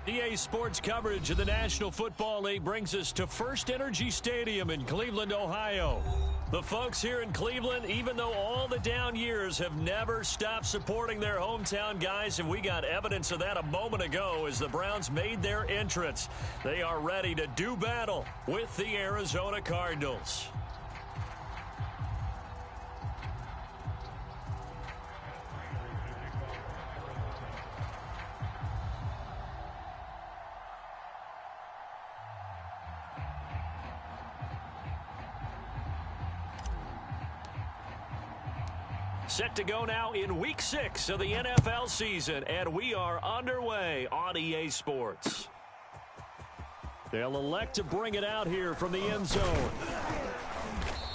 EA Sports coverage of the National Football League brings us to First Energy Stadium in Cleveland, Ohio. The folks here in Cleveland, even though all the down years, have never stopped supporting their hometown guys, and we got evidence of that a moment ago as the Browns made their entrance. They are ready to do battle with the Arizona Cardinals. Set to go now in Week 6 of the NFL season, and we are underway on EA Sports. They'll elect to bring it out here from the end zone.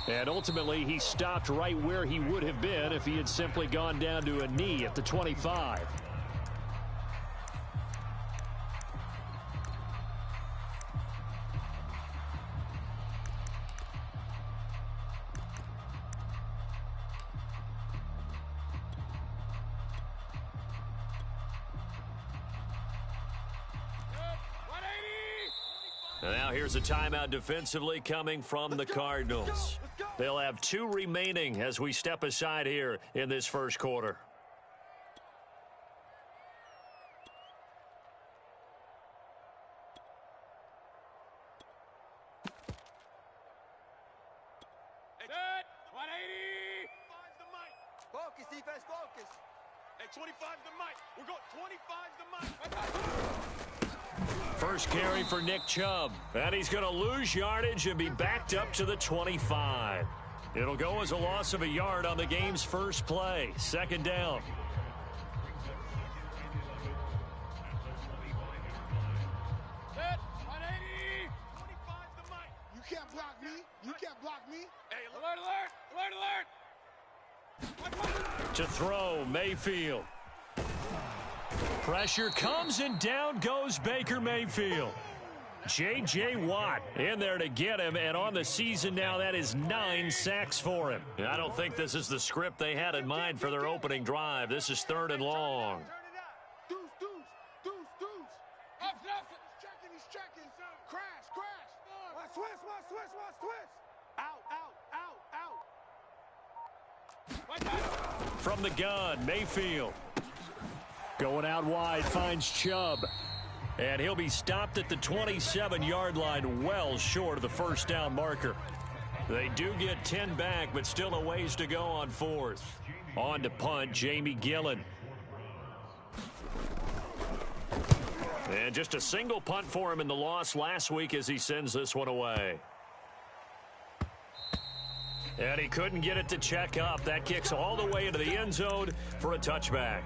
And ultimately, he stopped right where he would have been if he had simply gone down to a knee at the 25. Now here's a timeout defensively coming from the Cardinals. They'll have 2 remaining as we step aside here in this first quarter. Good. 180. Focus, defense, focus. Hey, 25's the mic. We're going 25's the mic. First carry for Nick Chubb. And he's going to lose yardage and be backed up to the 25. It'll go as a loss of a yard on the game's first play. Second down. Set. 180. 25's the mic. You can't block me. You can't block me. Hey, alert, alert, alert, alert. To throw, Mayfield. Pressure comes and down goes Baker Mayfield. J.J. Watt in there to get him, and on the season now that is 9 sacks for him. I don't think this is the script they had in mind for their opening drive. This is 3rd and long. Deuce. He's checking. Crash. Watch twist. Out. From the gun, Mayfield. Going out wide, finds Chubb. And he'll be stopped at the 27-yard line, well short of the first down marker. They do get 10 back, but still a ways to go on 4th. On to punt, Jamie Gillen. And just a single punt for him in the loss last week as he sends this one away. And he couldn't get it to check up. That kicks all the way into the end zone for a touchback.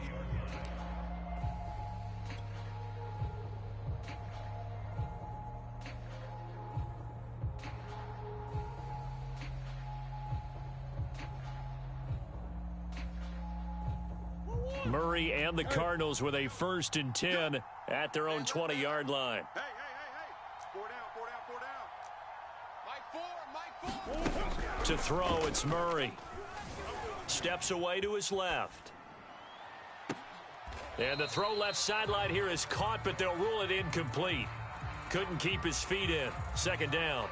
Murray and the Cardinals with a 1st and 10 at their own 20-yard line. Hey. 4 down. Mike 4. To throw, it's Murray. Steps away to his left. And the throw left sideline here is caught, but they'll rule it incomplete. Couldn't keep his feet in. Second down.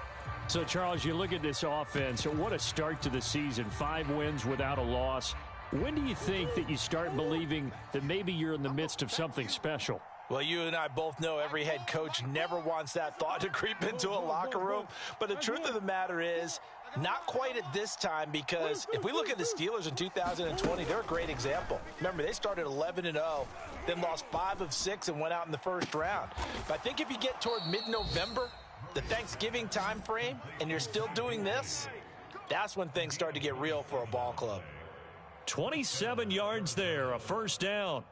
So, Charles, you look at this offense. What a start to the season. 5 wins without a loss. When do you think that you start believing that maybe you're in the midst of something special? Well, you and I both know every head coach never wants that thought to creep into a locker room. But the truth of the matter is, not quite at this time, because if we look at the Steelers in 2020, they're a great example. Remember, they started 11-0, then lost 5 of 6 and went out in the first round. But I think if you get toward mid-November, the Thanksgiving time frame, and you're still doing this, that's when things start to get real for a ball club. 27 yards there, a first down.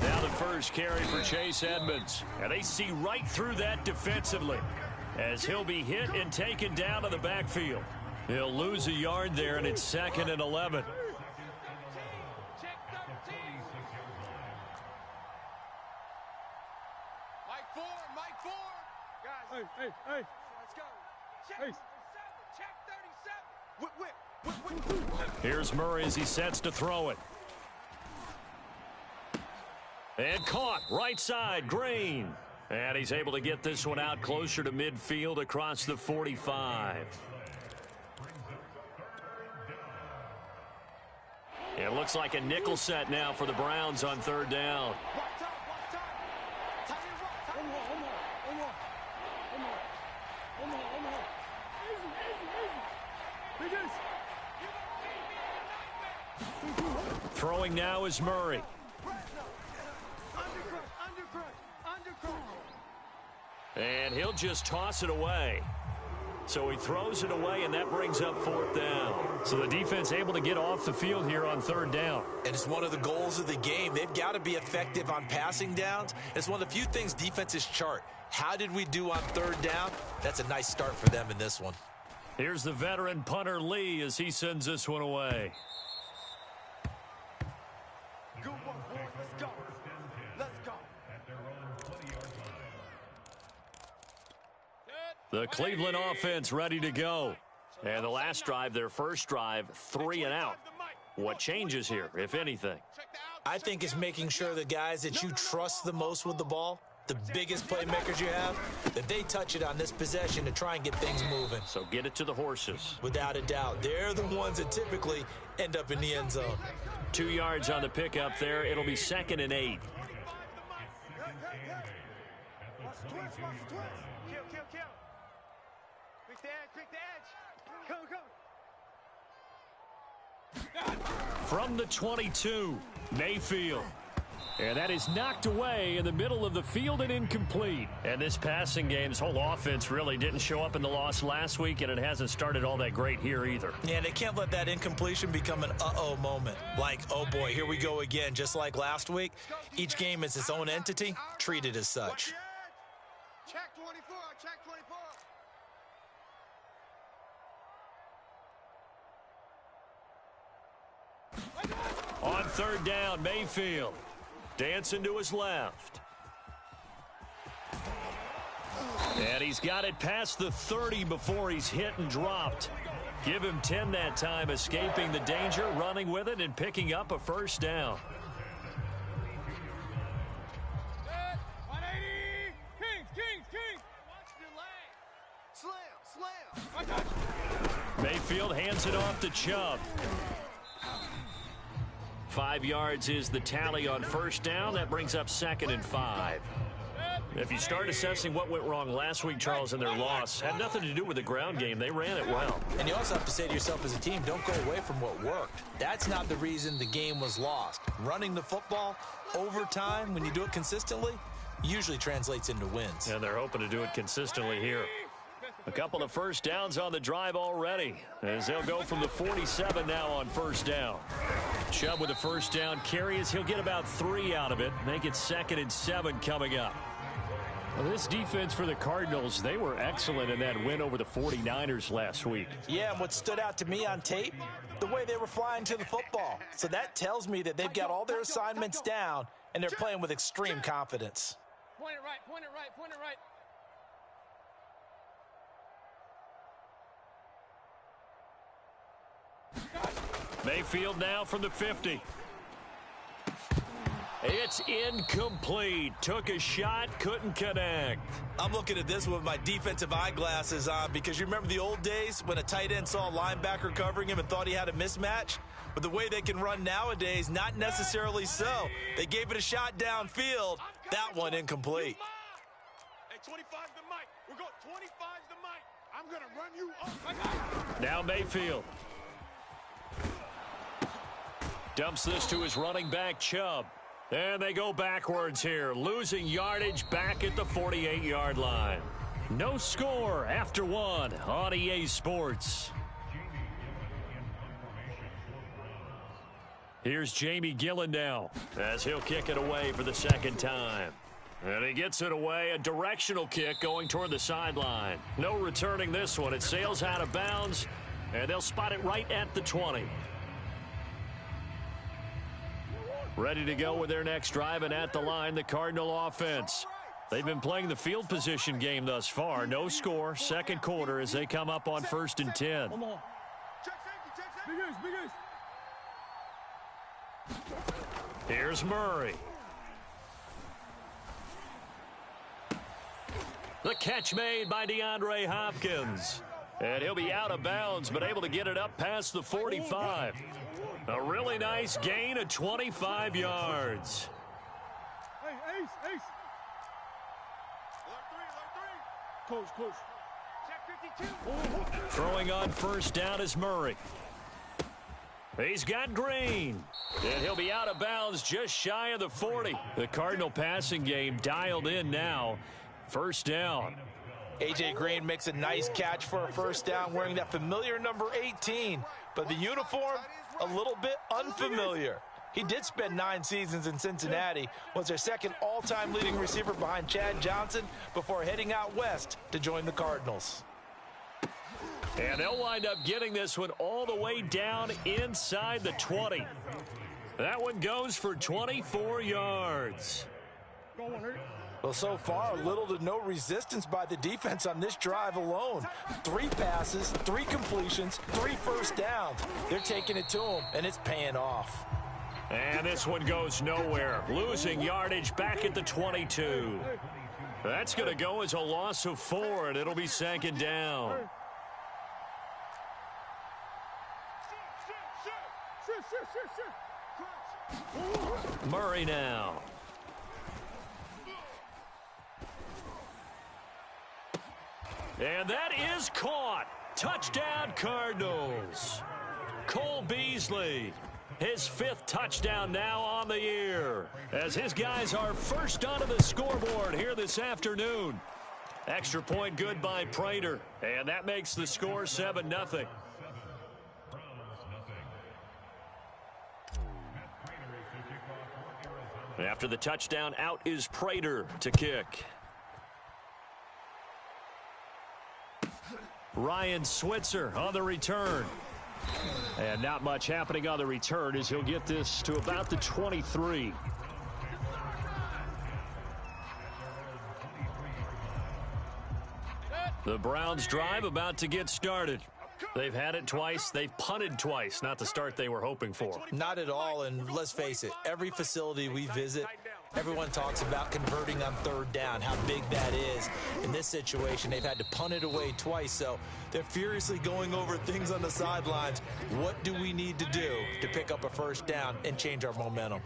Now the first carry for Chase Edmonds. And they see right through that defensively as he'll be hit and taken down to the backfield. He'll lose a yard there, and it's 2nd and 11. Mike 4. Guys. Hey. Let's go. Check 37. Here's Murray as he sets to throw it. And caught right side, Green. And he's able to get this one out closer to midfield across the 45. It looks like a nickel set now for the Browns on third down. Throwing now is Murray. And he'll just toss it away. So he throws it away, and that brings up fourth down. So the defense able to get off the field here on third down. And it's one of the goals of the game. They've got to be effective on passing downs. It's one of the few things defenses chart. How did we do on third down? That's a nice start for them in this one. Here's the veteran punter Lee as he sends this one away. Good one, boys. Let's go. Let's go. The Cleveland offense ready to go. And the last drive, their first drive, 3 and out. What changes here, if anything? I think it's making sure the guys that you trust the most with the ball, the biggest playmakers you have, that they touch it on this possession to try and get things moving. So get it to the horses. Without a doubt. They're the ones that typically end up in the end zone. 2 yards on the pickup there. It'll be 2nd and 8. Kill. Quick the edge. Come. From the 22, Mayfield. And that is knocked away in the middle of the field and incomplete. And this passing game's whole offense really didn't show up in the loss last week, and it hasn't started all that great here either. Yeah, they can't let that incompletion become an uh-oh moment. Like, oh boy, here we go again, just like last week. Each game is its own entity, treated as such. Check 24. Check 24. On third down, Mayfield. Dancing to his left. And he's got it past the 30 before he's hit and dropped. Give him 10 that time, escaping the danger, running with it, and picking up a first down. 180. Kings. Slam. Mayfield hands it off to Chubb. 5 yards is the tally on first down. That brings up 2nd and 5. If you start assessing what went wrong last week, Charles, in their loss, had nothing to do with the ground game. They ran it well. And you also have to say to yourself as a team, don't go away from what worked. That's not the reason the game was lost. Running the football over time, when you do it consistently, usually translates into wins. And they're hoping to do it consistently here. A couple of first downs on the drive already, as they'll go from the 47 now on first down. Chubb with the first down carry as he'll get about 3 out of it. Make it 2nd and 7 coming up. Well, this defense for the Cardinals, they were excellent in that win over the 49ers last week. Yeah, and what stood out to me on tape, the way they were flying to the football. So that tells me that they've got all their assignments down, and they're playing with extreme confidence. Point it right. Mayfield now from the 50. It's incomplete. Took a shot, couldn't connect. I'm looking at this with my defensive eyeglasses on because you remember the old days when a tight end saw a linebacker covering him and thought he had a mismatch? But the way they can run nowadays, not necessarily so. They gave it a shot downfield. That one incomplete. Hey, 25's the mic. We're going 25's the mic. I'm going to run you off. Now Mayfield. Dumps this to his running back, Chubb. And they go backwards here, losing yardage back at the 48-yard line. No score after 1 on EA Sports. Here's Jamie Gillen now, as he'll kick it away for the 2nd time. And he gets it away, a directional kick going toward the sideline. No returning this one. It sails out of bounds, and they'll spot it right at the 20. Ready to go with their next drive, and at the line, the Cardinal offense. They've been playing the field position game thus far. No score, 2nd quarter as they come up on 1st and 10. Here's Murray. The catch made by DeAndre Hopkins. And he'll be out of bounds, but able to get it up past the 45. A really nice gain of 25 yards. Ace. Coach. Check 52. Throwing on first down is Murray. He's got Green. And he'll be out of bounds just shy of the 40. The Cardinal passing game dialed in now. First down. A.J. Green makes a nice catch for a first down wearing that familiar number 18. But the uniform, a little bit unfamiliar. He did spend 9 seasons in Cincinnati, was their second all-time leading receiver behind Chad Johnson before heading out west to join the Cardinals. And they'll wind up getting this one all the way down inside the 20. That one goes for 24 yards. Well, so far, little to no resistance by the defense on this drive alone. 3 passes, 3 completions, 3 first downs. They're taking it to him, and it's paying off. And this one goes nowhere. Losing yardage back at the 22. That's going to go as a loss of 4, and it'll be second down. Murray now. And that is caught. Touchdown, Cardinals. Cole Beasley, his 5th touchdown now on the year, as his guys are first onto the scoreboard here this afternoon. Extra point good by Prater, and that makes the score 7-0. After the touchdown, out is Prater to kick. Ryan Switzer on the return. And not much happening on the return as he'll get this to about the 23. The Browns drive about to get started. They've had it twice. They've punted twice. Not the start they were hoping for. Not at all, and let's face it, every facility we visit, everyone talks about converting on 3rd down, how big that is. In this situation, they've had to punt it away twice, so they're furiously going over things on the sidelines. What do we need to do to pick up a first down and change our momentum?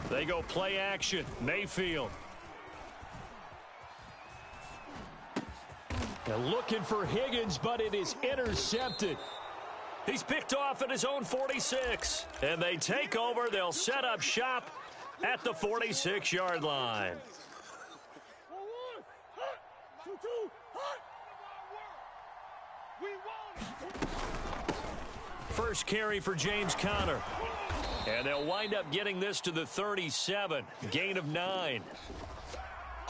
They go play action. Mayfield. They're looking for Higgins, but it is intercepted. He's picked off at his own 46. And they take over. They'll set up shop at the 46-yard line. First carry for James Conner. And they'll wind up getting this to the 37. Gain of 9.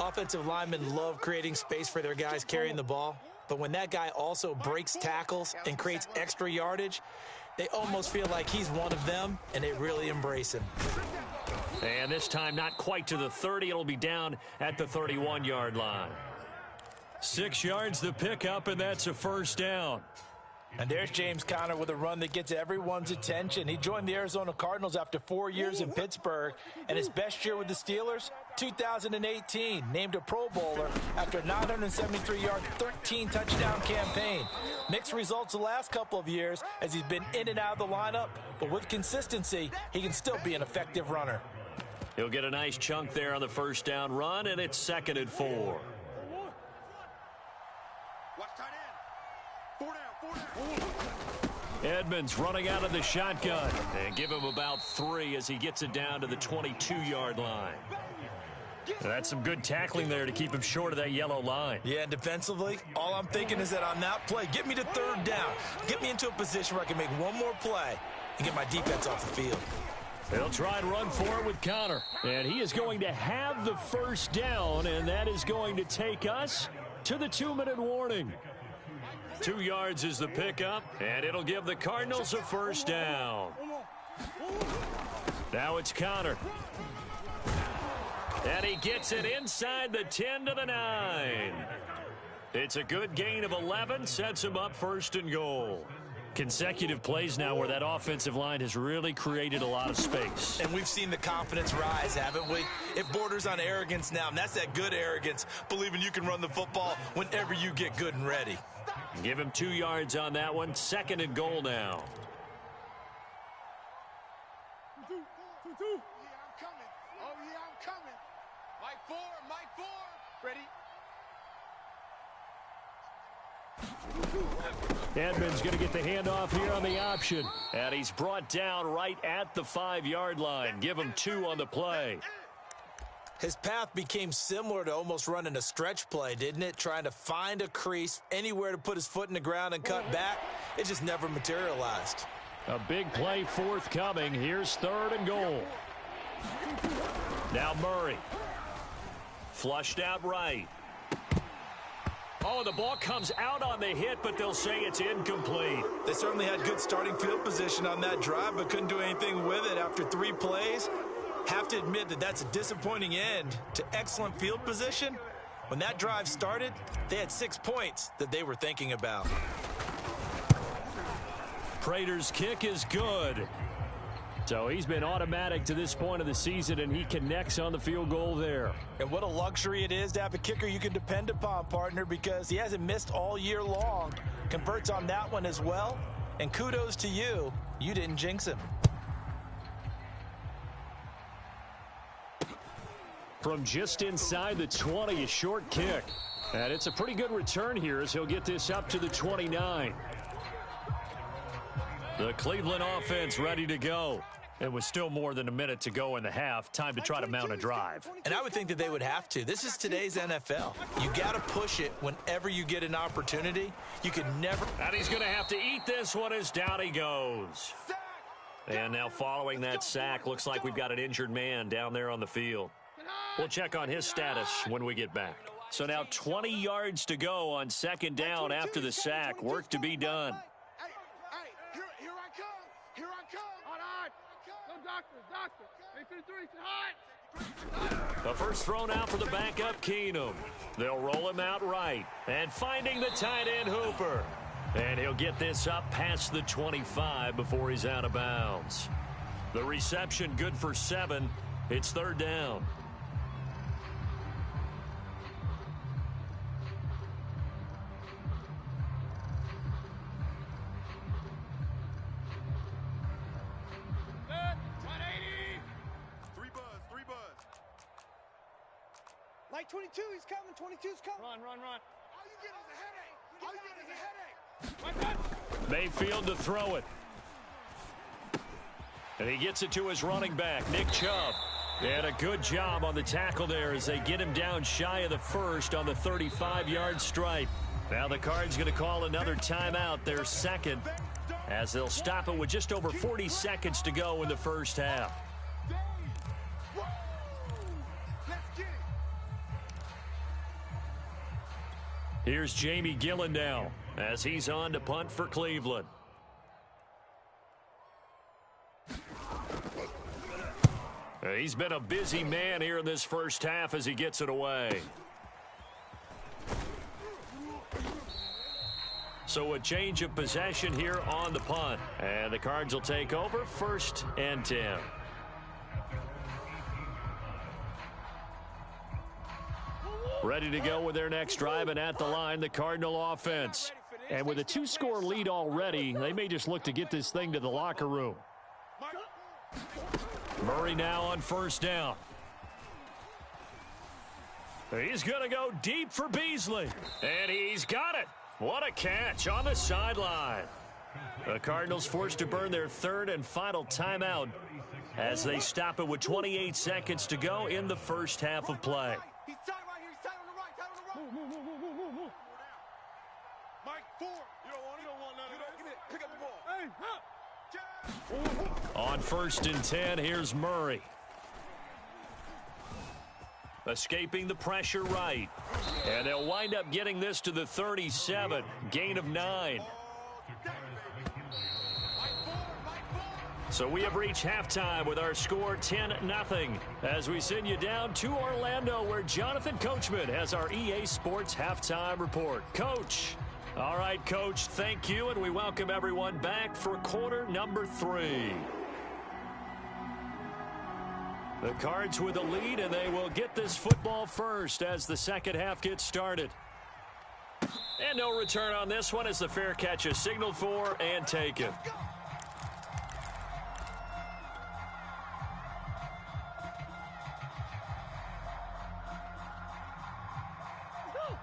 Offensive linemen love creating space for their guys carrying the ball, but when that guy also breaks tackles and creates extra yardage, they almost feel like he's one of them, and they really embrace him. And this time not quite to the 30. It'll be down at the 31-yard line. 6 yards the pickup, and that's a first down. And there's James Conner with a run that gets everyone's attention. He joined the Arizona Cardinals after 4 years in Pittsburgh, and his best year with the Steelers, 2018, named a Pro Bowler after a 973-yard, 13-touchdown campaign. Mixed results the last couple of years as he's been in and out of the lineup, but with consistency, he can still be an effective runner. He'll get a nice chunk there on the first down run, and it's 2nd and 4. Edmonds running out of the shotgun and give him about 3 as he gets it down to the 22-yard line. That's some good tackling there to keep him short of that yellow line. Yeah, and defensively, all I'm thinking is that on that play, get me to 3rd down. Get me into a position where I can make one more play and get my defense off the field. They'll try and run for it with Conner. And he is going to have the first down, and that is going to take us to the 2-minute warning. 2 yards is the pickup, and it'll give the Cardinals a first down. Now it's Conner. And he gets it inside the 10 to the 9. It's a good gain of 11, sets him up 1st and goal. Consecutive plays now where that offensive line has really created a lot of space. And we've seen the confidence rise, haven't we? It borders on arrogance now, and that's that good arrogance, believing you can run the football whenever you get good and ready. Give him 2 yards on that one. 2nd and goal now. Yeah, I'm coming. Oh, yeah, I'm coming. Mike 4, Mike 4. Ready? Edmonds going to get the handoff here on the option. And he's brought down right at the 5-yard line. Give him 2 on the play. His path became similar to almost running a stretch play, didn't it? Trying to find a crease, anywhere to put his foot in the ground and cut back. It just never materialized. A big play forthcoming. Here's 3rd and goal. Now Murray. Flushed out right. Oh, the ball comes out on the hit, but they'll say it's incomplete. They certainly had good starting field position on that drive, but couldn't do anything with it after 3 plays. Have to admit that that's a disappointing end to excellent field position. When that drive started, they had 6 points that they were thinking about. Prater's kick is good. So he's been automatic to this point of the season, and he connects on the field goal there. And what a luxury it is to have a kicker you can depend upon, partner, because he hasn't missed all year long. Converts on that one as well. And kudos to you. You didn't jinx him. From just inside the 20, a short kick. And it's a pretty good return here as he'll get this up to the 29. The Cleveland offense ready to go. It was still more than a minute to go in the half. Time to try to mount a drive. And I would think that they would have to. This is today's NFL. You got to push it whenever you get an opportunity. You could never. And he's going to have to eat this one as down he goes. And now following that sack, looks like we've got an injured man down there on the field. We'll check on his status when we get back. So now 20 yards to go on 2nd down after the sack. Work to be done. Here I come. Here I come. All right. Go, doctor. 853, hot. The first thrown out for the backup Keenum. They'll roll him out right. And finding the tight end Hooper. And he'll get this up past the 25 before he's out of bounds. The reception good for 7. It's 3rd down. Like 22, he's coming. 22's coming. Run. All you get is a headache. Mayfield to throw it. And he gets it to his running back, Nick Chubb. And a good job on the tackle there as they get him down shy of the 1st on the 35-yard stripe. Now the Cards going to call another timeout, their 2nd, as they'll stop it with just over 40 seconds to go in the first half. Here's Jamie Gillen now as he's on to punt for Cleveland. He's been a busy man here in this first half as he gets it away. So a change of possession here on the punt. And the Cards will take over 1st and 10. Ready to go with their next drive, and at the line, the Cardinal offense. And with a 2-score lead already, they may just look to get this thing to the locker room. Murray now on 1st down. He's going to go deep for Beasley. And he's got it. What a catch on the sideline. The Cardinals forced to burn their 3rd and final timeout as they stop it with 28 seconds to go in the first half of play. He's tight right here. He's tight on the right. Move. Mike 4. You don't want none of that. Pick up the ball. Hey, On 1st and 10, here's Murray. Escaping the pressure right. And they'll wind up getting this to the 37. Gain of 9. So we have reached halftime with our score 10-0 as we send you down to Orlando where Jonathan Coachman has our EA Sports halftime report. Coach. All right, Coach, thank you, and we welcome everyone back for quarter number 3. The Cards with a lead, and they will get this football first as the second half gets started. And no return on this one as the fair catch is signaled for and taken.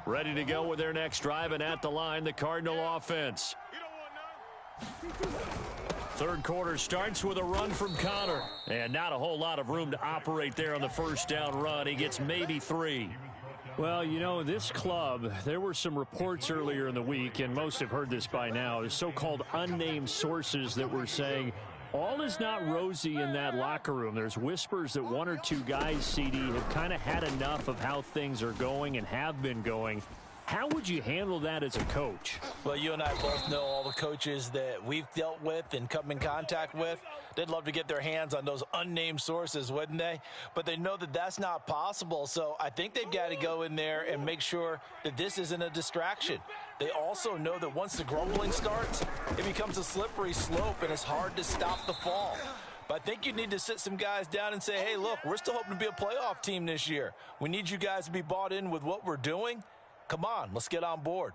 Ready to go with their next drive, and at the line, the Cardinal offense. Third quarter starts with a run from Connor. And not a whole lot of room to operate there on the first down run. He gets maybe 3. Well, you know, this club, there were some reports earlier in the week, and most have heard this by now, the so-called unnamed sources that were saying all is not rosy in that locker room. There's whispers that one or two guys, CD, have kind of had enough of how things are going and have been going. How would you handle that as a coach? Well, you and I both know all the coaches that we've dealt with and come in contact with. They'd love to get their hands on those unnamed sources, wouldn't they? But they know that that's not possible, so I think they've got to go in there and make sure that this isn't a distraction. They also know that once the grumbling starts, it becomes a slippery slope, and it's hard to stop the fall. But I think you need to sit some guys down and say, hey, look, we're still hoping to be a playoff team this year. We need you guys to be bought in with what we're doing. Come on, let's get on board.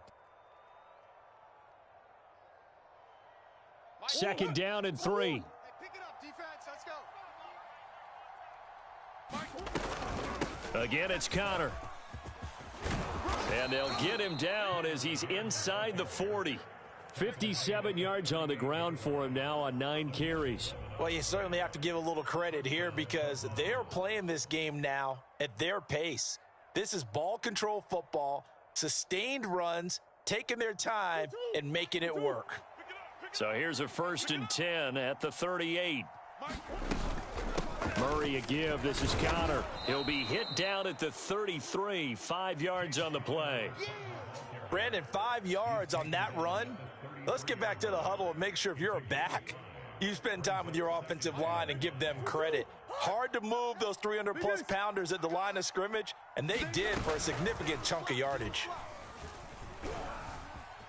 Second down and 3. Hey, pick it up, defense. Let's go. Again, it's Connor. And they'll get him down as he's inside the 40. 57 yards on the ground for him now on 9 carries. Well, you certainly have to give a little credit here because they are playing this game now at their pace. This is ball control football, sustained runs, taking their time, and making it work. So here's a 1st and 10 at the 38. Murray a give. This is Connor. He'll be hit down at the 33. 5 yards on the play. Brandon, 5 yards on that run. Let's get back to the huddle and make sure if you're a back, you spend time with your offensive line and give them credit. Hard to move those 300-plus pounders at the line of scrimmage, and they did for a significant chunk of yardage.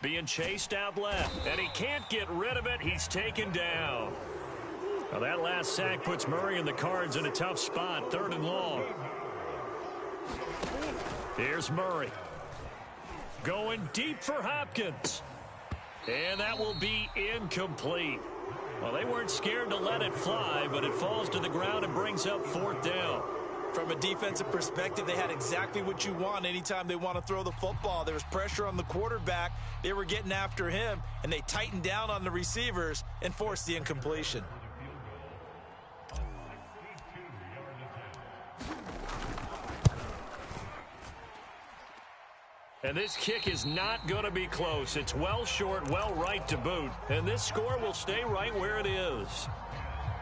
Being chased out left, and he can't get rid of it. He's taken down. Well, that last sack puts Murray and the Cards in a tough spot, 3rd and long. Here's Murray. Going deep for Hopkins. And that will be incomplete. Well, they weren't scared to let it fly, but it falls to the ground and brings up 4th down. From a defensive perspective, they had exactly what you want anytime they want to throw the football. There was pressure on the quarterback. They were getting after him, and they tightened down on the receivers and forced the incompletion. And this kick is not going to be close. It's well short, well right to boot. And this score will stay right where it is.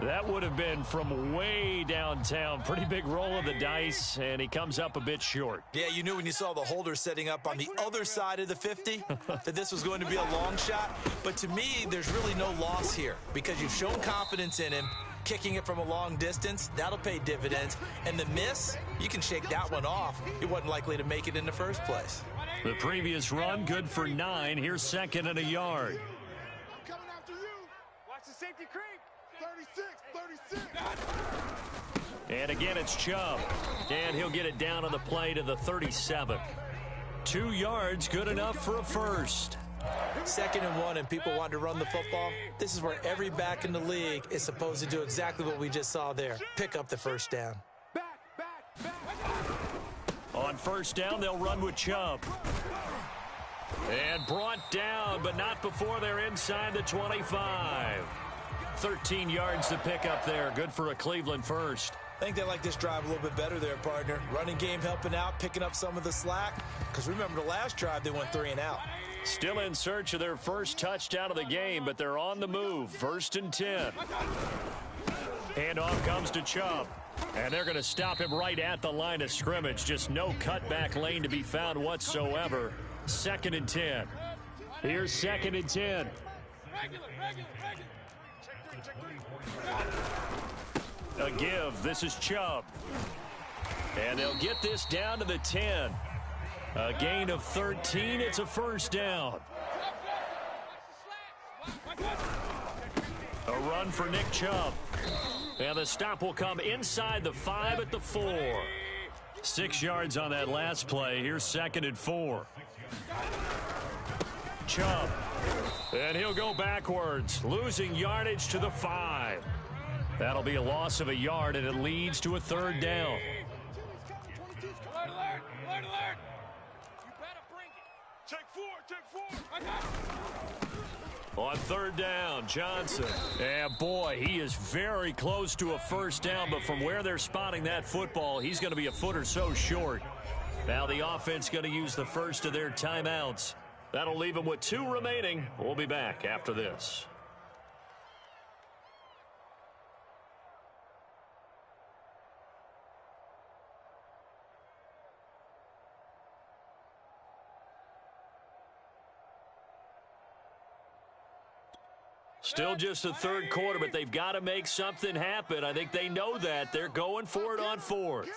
That would have been from way downtown. Pretty big roll of the dice, and he comes up a bit short. Yeah, you knew when you saw the holder setting up on the other side of the 50 that this was going to be a long shot. But to me, there's really no loss here because you've shown confidence in him. Kicking it from a long distance, that'll pay dividends. And the miss, you can shake that one off. He wasn't likely to make it in the first place. The previous run, good for 9. Here's 2nd and a yard. I'm coming after you. Watch the safety creep. 36. And again, it's Chubb. And he'll get it down on the play to the 37. 2 yards, good enough for a first. 2nd and 1, and people want to run the football. This is where every back in the league is supposed to do exactly what we just saw there. Pick up the first down. Back. On first down, they'll run with Chubb. And brought down, but not before they're inside the 25. 13 yards to pick up there. Good for a Cleveland first. I think they like this drive a little bit better there, partner. Running game helping out, picking up some of the slack. Because remember the last drive, they went 3 and out. Still in search of their first touchdown of the game, but they're on the move. 1st and 10. Handoff comes to Chubb. And they're going to stop him right at the line of scrimmage. Just no cutback lane to be found whatsoever. 2nd and 10. Here's 2nd and 10. A give. This is Chubb. And they'll get this down to the 10. A gain of 13. It's a first down. A run for Nick Chubb. And the stop will come inside the 5 at the 4. 6 yards on that last play. Here's 2nd and 4. Chubb. And he'll go backwards, losing yardage to the 5. That'll be a loss of a yard, and it leads to a 3rd down. On 3rd down, Johnson. And boy, he is very close to a first down, but from where they're spotting that football, he's going to be a foot or so short. Now the offense going to use the first of their timeouts. That'll leave them with 2 remaining. We'll be back after this. Still just the 3rd quarter, but they've got to make something happen. I think they know that. They're going for it on 4th.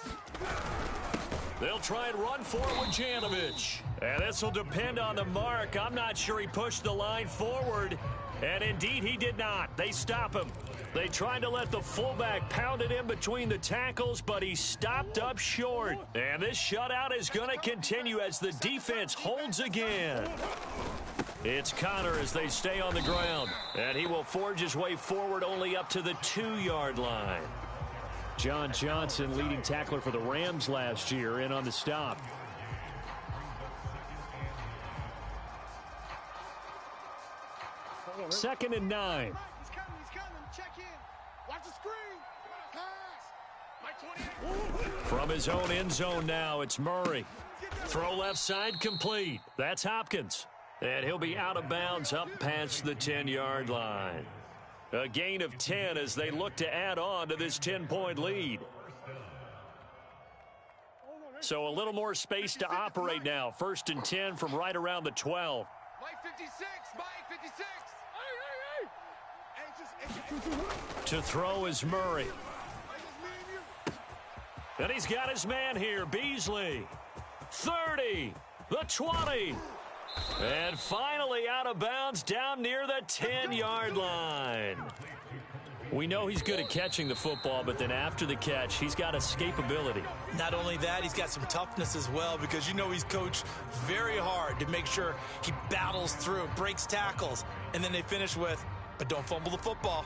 They'll try and run for it with Janovich. And this will depend on the mark. I'm not sure he pushed the line forward. And indeed, he did not. They stop him. They tried to let the fullback pound it in between the tackles, but he stopped up short. And this shutout is going to continue as the defense holds again. It's Connor as they stay on the ground. And he will forge his way forward only up to the 2-yard line. John Johnson, leading tackler for the Rams last year, in on the stop. Second and 9. He's coming. Check in. Watch the screen. Pass. From his own end zone now, it's Murray. Throw left side complete. That's Hopkins. And he'll be out of bounds up past the 10-yard line. A gain of 10 as they look to add on to this 10-point lead. So a little more space to operate now. 1st and 10 from right around the 12. Mike 56. Hey. To throw is Murray. And he's got his man here, Beasley. 30, the 20. And finally out of bounds down near the 10-yard line. We know he's good at catching the football, but then after the catch, he's got escapability. Not only that, he's got some toughness as well, because you know he's coached very hard to make sure he battles through, breaks tackles, and then they finish with, but don't fumble the football.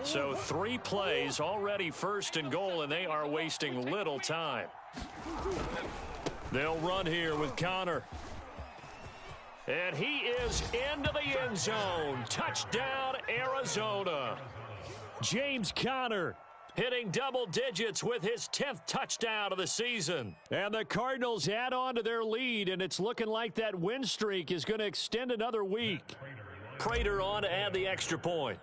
So 3 plays, already 1st and goal, and they are wasting little time. They'll run here with Connor. And he is into the end zone. Touchdown, Arizona. James Conner hitting double digits with his 10th touchdown of the season. And the Cardinals add on to their lead, and it's looking like that win streak is going to extend another week. Prater on to add the extra point.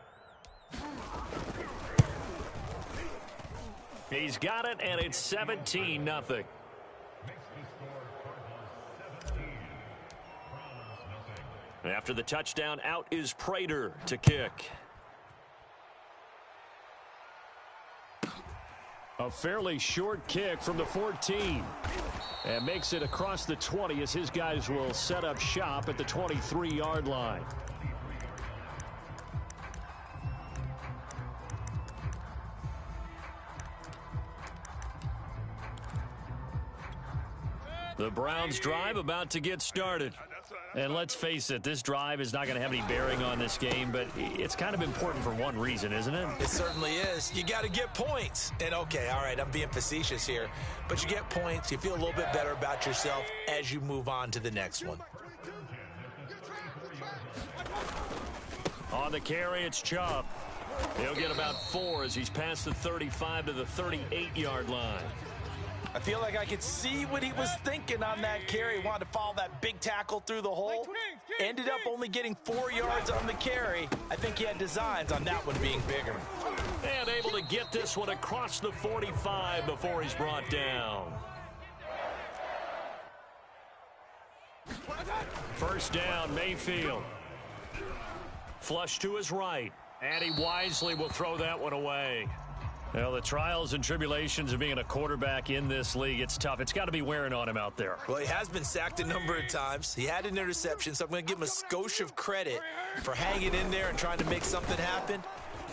He's got it, and it's 17-0. After the touchdown, out is Prater to kick. A fairly short kick from the 14. And makes it across the 20 as his guys will set up shop at the 23-yard line. The Browns drive about to get started. And let's face it, this drive is not going to have any bearing on this game, but it's kind of important for one reason, isn't it? It certainly is. You got to get points. And okay, all right, I'm being facetious here, but you get points, you feel a little bit better about yourself as you move on to the next one. On the carry, it's Chubb. He'll get about 4 as he's past the 35 to the 38-yard line. I feel like I could see what he was thinking on that carry. Wanted to follow that big tackle through the hole. Ended up only getting 4 yards on the carry. I think he had designs on that one being bigger. And able to get this one across the 45 before he's brought down. First down, Mayfield. Flush to his right. And he wisely will throw that one away. Well, the trials and tribulations of being a quarterback in this league, it's tough. It's got to be wearing on him out there. Well, he has been sacked a number of times. He had an interception, so I'm going to give him a skosh of credit for hanging in there and trying to make something happen,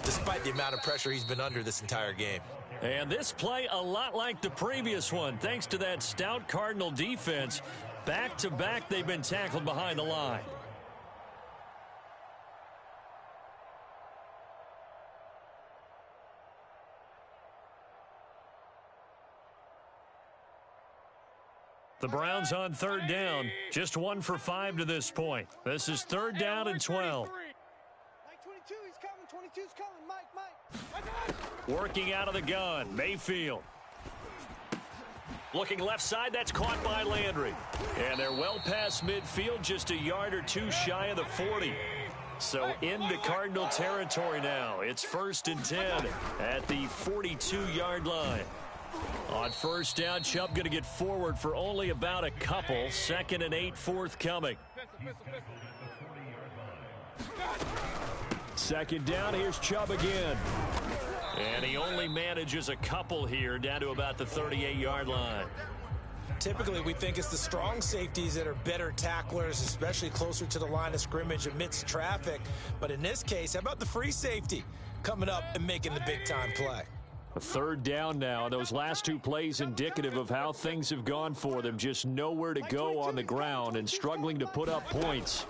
despite the amount of pressure he's been under this entire game. And this play a lot like the previous one, thanks to that stout Cardinal defense. Back-to-back, they've been tackled behind the line. The Browns on third down, just 1 for 5 to this point. This is third down and 12. Mike 22, he's coming. 22's coming. Mike. Working out of the gun, Mayfield. Looking left side, that's caught by Landry. And they're well past midfield, just a yard or two shy of the 40. So into Cardinal territory now. It's 1st and 10 at the 42-yard line. On first down, Chubb going to get forward for only about a couple. 2nd and 8 forthcoming. 2nd down, here's Chubb again. And he only manages a couple here down to about the 38-yard line. Typically, we think it's the strong safeties that are better tacklers, especially closer to the line of scrimmage amidst traffic. But in this case, how about the free safety coming up and making the big-time play? A third down now. Those last two plays indicative of how things have gone for them. Just nowhere to go on the ground and struggling to put up points.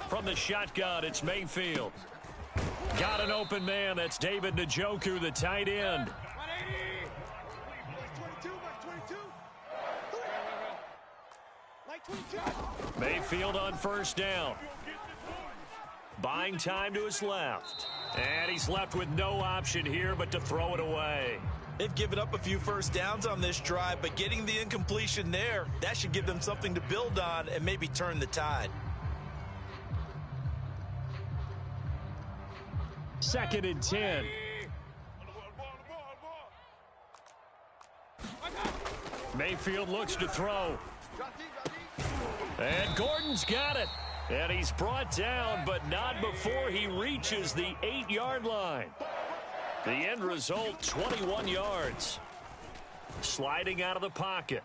From the shotgun, it's Mayfield. Got an open man. That's David Njoku, the tight end. Mayfield on first down. Buying time to his left. And he's left with no option here but to throw it away. They've given up a few first downs on this drive, but getting the incompletion there, that should give them something to build on and maybe turn the tide. 2nd and 10. Mayfield looks to throw. And Gordon's got it. And he's brought down, but not before he reaches the 8-yard line. The end result, 21 yards. Sliding out of the pocket.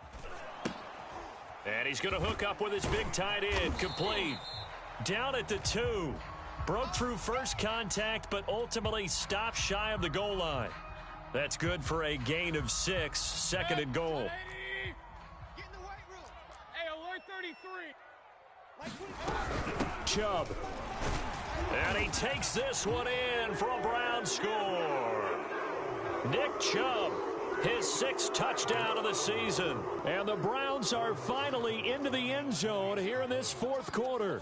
And he's going to hook up with his big tight end. Complete. Down at the 2. Broke through first contact, but ultimately stopped shy of the goal line. That's good for a gain of 6. 2nd and goal. Get in the weight room. Hey, alert 33. Chubb. And he takes this one in for a Brown score. Nick Chubb, his 6th touchdown of the season. And the Browns are finally into the end zone here in this 4th quarter.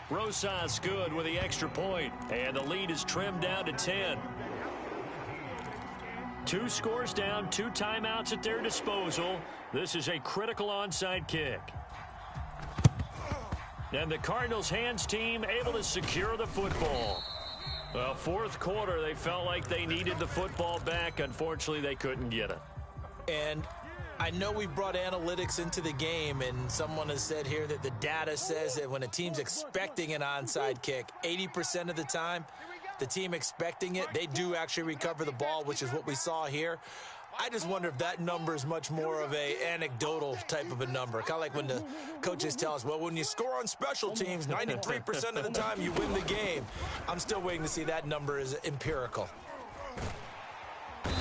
Rosas good with the extra point. And the lead is trimmed down to 10. 2 scores down, 2 timeouts at their disposal. This is a critical onside kick. And the Cardinals hands team able to secure the football. Well, 4th quarter, they felt like they needed the football back. Unfortunately, they couldn't get it. And I know we brought analytics into the game, and someone has said here that the data says that when a team's expecting an onside kick, 80% of the time, the team expecting it, they do actually recover the ball, which is what we saw here. I just wonder if that number is much more of a anecdotal type of a number. Kind of like when the coaches tell us, well, when you score on special teams, 93% of the time you win the game. I'm still waiting to see that number is empirical.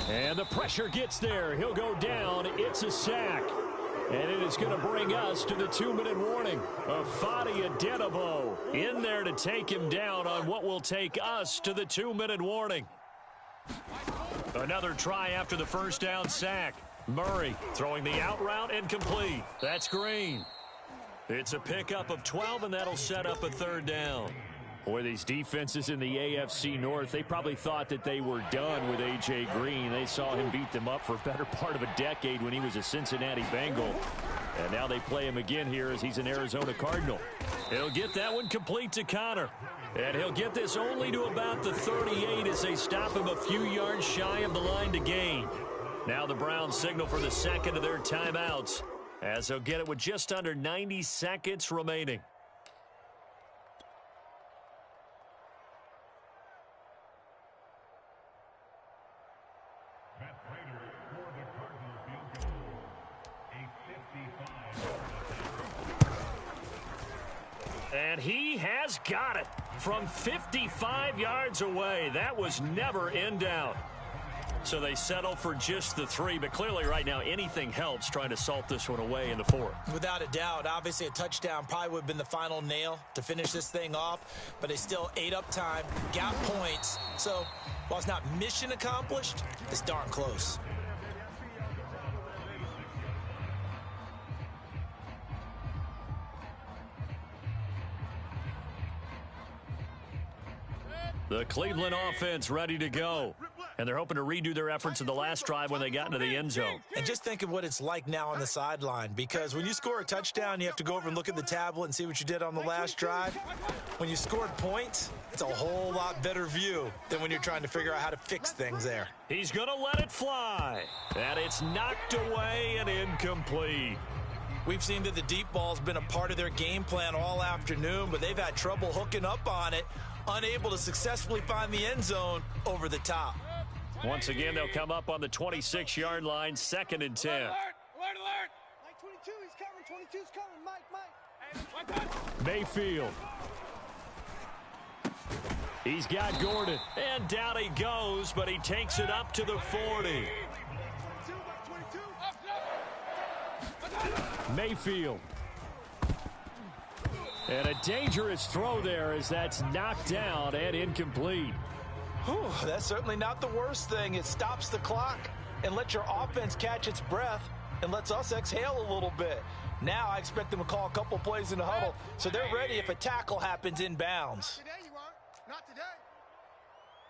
And the pressure gets there. He'll go down. It's a sack. And it is going to bring us to the 2-minute warning. Fadi Adenabo in there to take him down on what will take us to the 2-minute warning. Another try after the first down sack. Murray throwing the out route and complete. That's Green. It's a pickup of 12, and that'll set up a 3rd down. Boy, these defenses in the AFC North, they probably thought that they were done with A.J. Green. They saw him beat them up for a better part of a decade when he was a Cincinnati Bengal. And now they play him again here as he's an Arizona Cardinal. He'll get that one complete to Connor. And he'll get this only to about the 38 as they stop him a few yards shy of the line to gain. Now the Browns signal for the second of their timeouts as they'll get it with just under 90 seconds remaining. And he has got it from 55 yards away. That was never in doubt. So they settle for just the 3, but clearly right now anything helps trying to salt this one away in the 4th. Without a doubt, obviously a touchdown probably would have been the final nail to finish this thing off, but they still ate up time, got points. So while it's not mission accomplished, it's darn close. The Cleveland offense ready to go. And they're hoping to redo their efforts in the last drive when they got into the end zone. And just think of what it's like now on the sideline, because when you score a touchdown, you have to go over and look at the tablet and see what you did on the last drive. When you scored points, it's a whole lot better view than when you're trying to figure out how to fix things there. He's going to let it fly. And it's knocked away and incomplete. We've seen that the deep ball's been a part of their game plan all afternoon, but they've had trouble hooking up on it, unable to successfully find the end zone over the top. Once again, they'll come up on the 26-yard line, 2nd and 10. Alert! Mike 22, he's coming. 22's coming. Mike. Mayfield. He's got Gordon. And down he goes, but he takes it up to the 40. Mayfield. And a dangerous throw there as that's knocked down and incomplete. Whew, that's certainly not the worst thing. It stops the clock and lets your offense catch its breath and lets us exhale a little bit. Now I expect them to call a couple plays in the huddle so they're ready if a tackle happens inbounds. Today you aren't. Not today.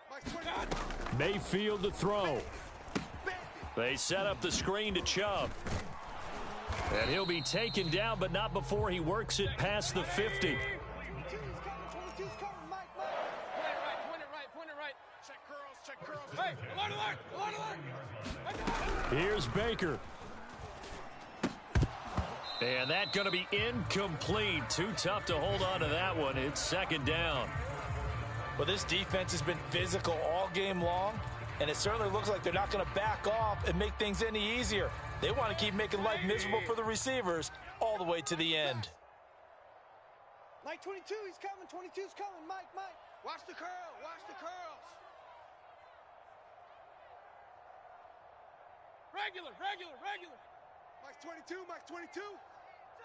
Mike 20. Mayfield to throw. They set up the screen to Chubb. And he'll be taken down, but not before he works it past the 50. 22's coming. 22's coming. Mike. Point it right. Check curls. Hey, alert. Here's Baker. And that's going to be incomplete. Too tough to hold on to that one. It's 2nd down. Well, this defense has been physical all game long, and it certainly looks like they're not going to back off and make things any easier. They want to keep making life miserable for the receivers all the way to the end. Mike 22, he's coming. 22's coming. Mike. Watch the curls. Regular. Mike 22.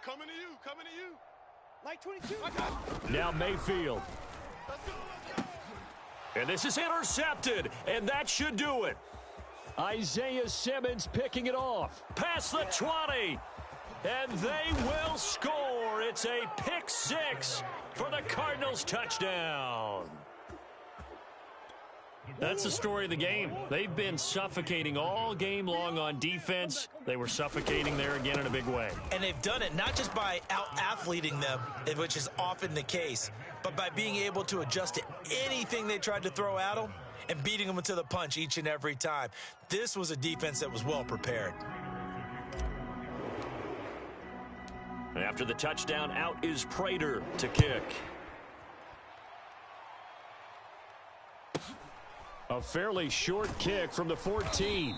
Coming to you. Mike 22. Now Mayfield. Let's go. And this is intercepted, and that should do it. Isaiah Simmons picking it off. Past the 20. And they will score. It's a pick 6 for the Cardinals touchdown. That's the story of the game. They've been suffocating all game long on defense. They were suffocating there again in a big way. And they've done it not just by out-athleting them, which is often the case, but by being able to adjust to anything they tried to throw at them and beating them into the punch each and every time. This was a defense that was well prepared. After the touchdown, out is Prater to kick. A fairly short kick from the 14.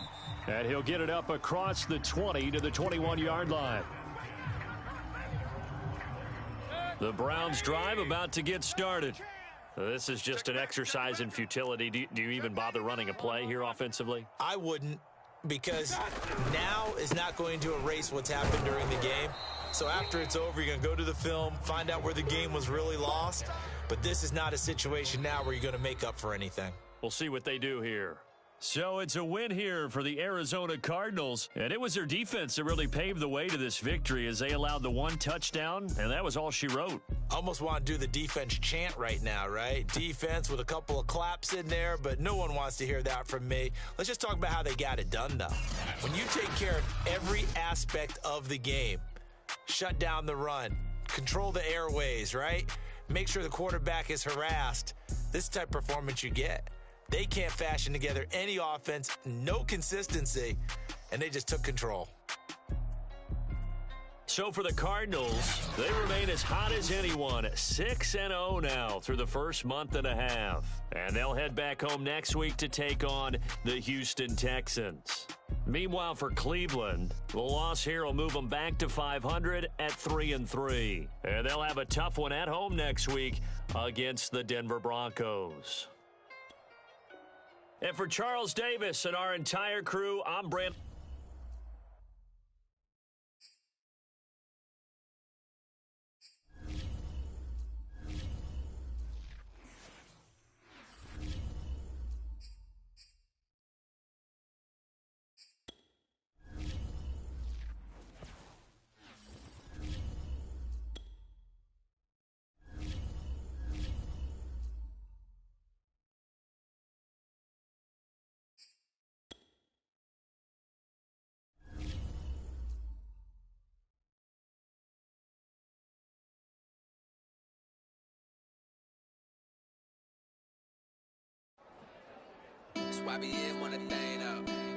And he'll get it up across the 20 to the 21-yard line. The Browns drive about to get started. This is just an exercise in futility. Do you even bother running a play here offensively? I wouldn't, because now is not going to erase what's happened during the game. So after it's over, you're going to go to the film, find out where the game was really lost. But this is not a situation now where you're going to make up for anything. We'll see what they do here. So it's a win here for the Arizona Cardinals, and it was their defense that really paved the way to this victory as they allowed the one touchdown, and that was all she wrote. Almost want to do the defense chant right now, right? Defense with a couple of claps in there, but no one wants to hear that from me. Let's just talk about how they got it done, though. When you take care of every aspect of the game, shut down the run, control the airways, right? Make sure the quarterback is harassed. This type of performance you get. They can't fashion together any offense, no consistency, and they just took control. So for the Cardinals, they remain as hot as anyone, 6-0 now through the first month and a half. And they'll head back home next week to take on the Houston Texans. Meanwhile, for Cleveland, the loss here will move them back to 500 at 3-3. And they'll have a tough one at home next week against the Denver Broncos. And for Charles Davis and our entire crew, I'm Brent. That's why we in one thing up.